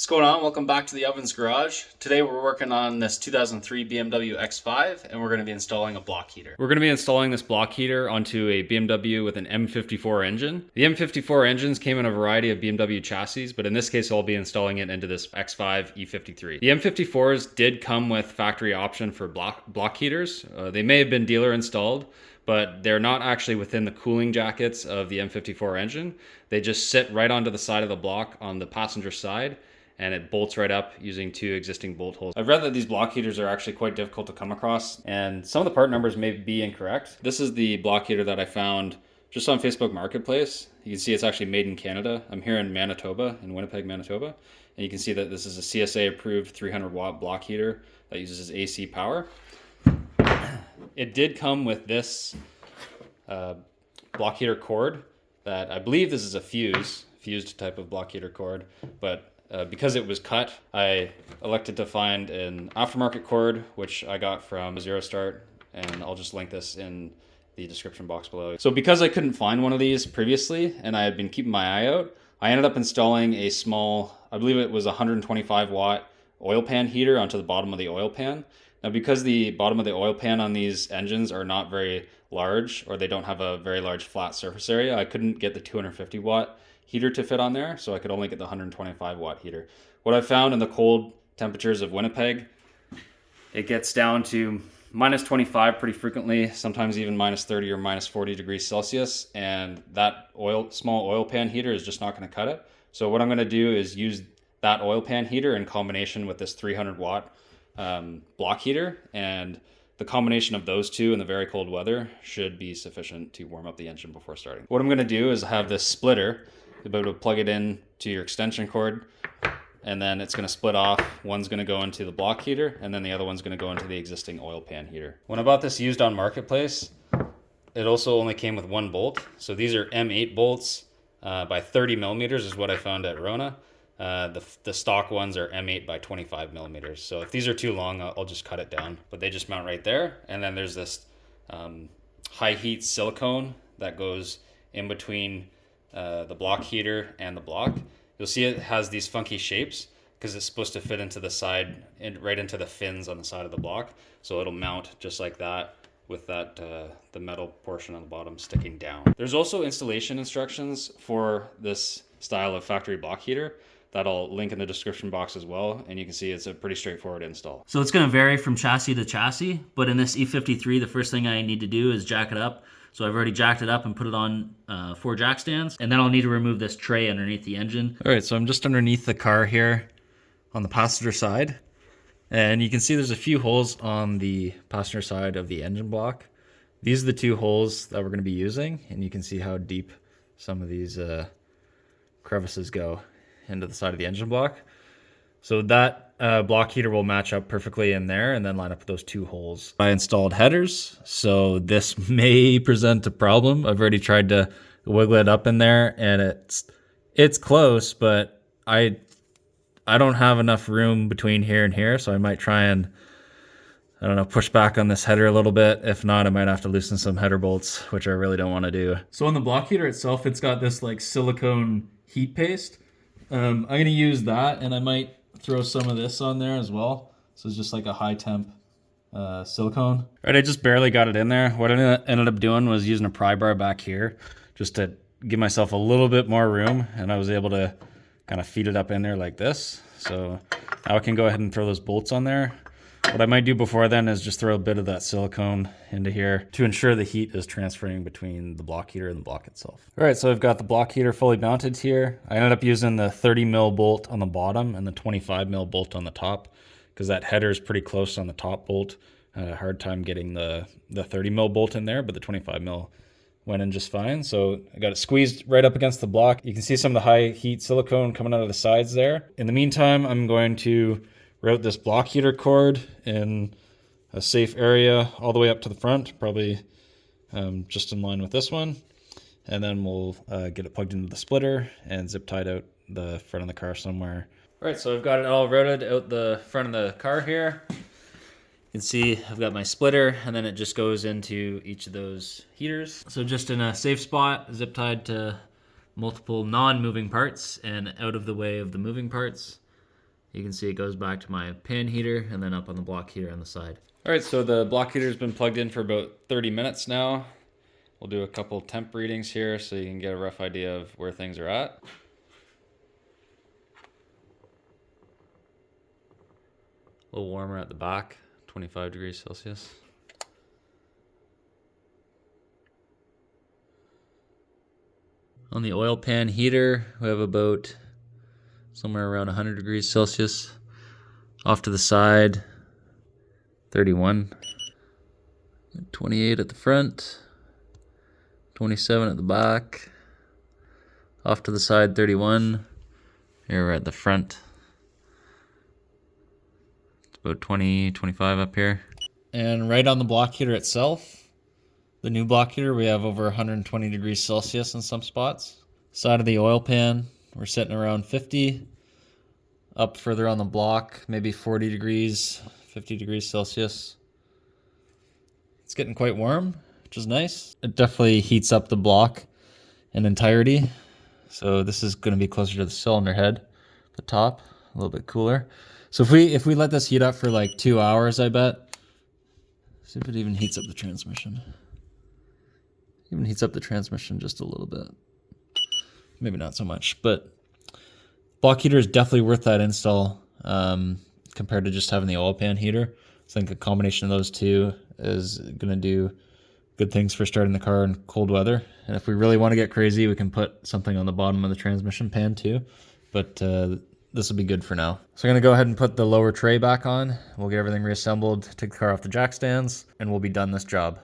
What's going on? Welcome back to the Ovens Garage. Today we're working on this 2003 BMW X5 and we're going to be installing a block heater. We're going to be installing this block heater onto a BMW with an M54 engine. The M54 engines came in a variety of BMW chassis, but in this case I'll be installing it into this X5 E53. The M54s did come with factory option for block heaters. They may have been dealer installed, but they're not actually within the cooling jackets of the M54 engine. They just sit right onto the side of the block on the passenger side, and it bolts right up using two existing bolt holes. I've read that these block heaters are actually quite difficult to come across, and some of the part numbers may be incorrect. This is the block heater that I found just on Facebook Marketplace. You can see it's actually made in Canada. I'm here in Manitoba, in Winnipeg, Manitoba, and you can see that this is a CSA approved 300 watt block heater that uses AC power. It did come with this block heater cord that I believe this is a fused type of block heater cord, but because it was cut, I elected to find an aftermarket cord, which I got from Zero Start, and I'll just link this in the description box below. So because I couldn't find one of these previously, and I had been keeping my eye out, I ended up installing a small, I believe it was 125 watt oil pan heater onto the bottom of the oil pan. Now, because the bottom of the oil pan on these engines are not very large, or they don't have a very large flat surface area, I couldn't get the 250 watt heater to fit on there, so I could only get the 125 watt heater. What I found in the cold temperatures of Winnipeg, it gets down to minus 25 pretty frequently, sometimes even minus 30 or minus 40 degrees Celsius, and that small oil pan heater is just not going to cut it. So what I'm going to do is use that oil pan heater in combination with this 300 watt block heater, and the combination of those two in the very cold weather should be sufficient to warm up the engine before starting. What I'm going to do is have this splitter. You'll be able to plug it in to your extension cord, and then it's going to split off. One's going to go into the block heater, and then the other one's going to go into the existing oil pan heater. When I bought this used on Marketplace, it also only came with one bolt. So these are M8 bolts by 30 millimeters is what I found at Rona. The stock ones are M8 by 25 millimeters. So if these are too long, I'll just cut it down. But they just mount right there. And then there's this high heat silicone that goes in between the block heater and the block. You'll see it has these funky shapes because it's supposed to fit into the side, right into the fins on the side of the block. So it'll mount just like that with that the metal portion on the bottom sticking down. There's also installation instructions for this style of factory block heater that I'll link in the description box as well, and you can see it's a pretty straightforward install. So it's going to vary from chassis to chassis, but in this E53, the first thing I need to do is jack it up. So I've already jacked it up and put it on 4 jack stands, and then I'll need to remove this tray underneath the engine. All right, so I'm just underneath the car here on the passenger side, and you can see there's a few holes on the passenger side of the engine block. These are the 2 holes that we're going to be using, and you can see how deep some of these crevices go into the side of the engine block. So that block heater will match up perfectly in there and then line up with those 2 holes. I installed headers, so this may present a problem. I've already tried to wiggle it up in there, and it's close, but I don't have enough room between here and here, so I might try and, I don't know, push back on this header a little bit. If not, I might have to loosen some header bolts, which I really don't want to do. So on the block heater itself, it's got this like silicone heat paste. I'm going to use that, and I might throw some of this on there as well. So it's just like a high temp silicone. All right, I just barely got it in there. What I ended up doing was using a pry bar back here just to give myself a little bit more room, and I was able to kind of feed it up in there like this. So now I can go ahead and throw those bolts on there. What I might do before then is just throw a bit of that silicone into here to ensure the heat is transferring between the block heater and the block itself. All right, so I've got the block heater fully mounted here. I ended up using the 30 mil bolt on the bottom and the 25 mil bolt on the top because that header is pretty close on the top bolt. I had a hard time getting the 30 mil bolt in there, but the 25 mil went in just fine. So I got it squeezed right up against the block. You can see some of the high heat silicone coming out of the sides there. In the meantime, I'm going to route this block heater cord in a safe area all the way up to the front, probably just in line with this one. And then we'll get it plugged into the splitter and zip tied out the front of the car somewhere. All right, so I've got it all routed out the front of the car here. You can see I've got my splitter, and then it just goes into each of those heaters. So just in a safe spot, zip tied to multiple non-moving parts and out of the way of the moving parts. You can see it goes back to my pan heater and then up on the block heater on the side. All right, so the block heater's been plugged in for about 30 minutes now. We'll do a couple temp readings here so you can get a rough idea of where things are at. A little warmer at the back, 25 degrees Celsius. On the oil pan heater, we have about somewhere around 100 degrees Celsius. Off to the side, 31. 28 at the front, 27 at the back. Off to the side, 31. Here we're at the front. It's about 20, 25 up here. And right on the block heater itself, the new block heater, we have over 120 degrees Celsius in some spots. Side of the oil pan, we're sitting around 50. Up further on the block, maybe 40 degrees, 50 degrees Celsius. It's getting quite warm, which is nice. It definitely heats up the block in entirety. So this is going to be closer to the cylinder head, the top, a little bit cooler. So if we let this heat up for like 2 hours, I bet. See if it even heats up the transmission. Even heats up the transmission just a little bit. Maybe not so much, but block heater is definitely worth that install compared to just having the oil pan heater. I think a combination of those two is going to do good things for starting the car in cold weather. And if we really want to get crazy, we can put something on the bottom of the transmission pan too. But this will be good for now. So I'm going to go ahead and put the lower tray back on. We'll get everything reassembled, take the car off the jack stands, and we'll be done this job.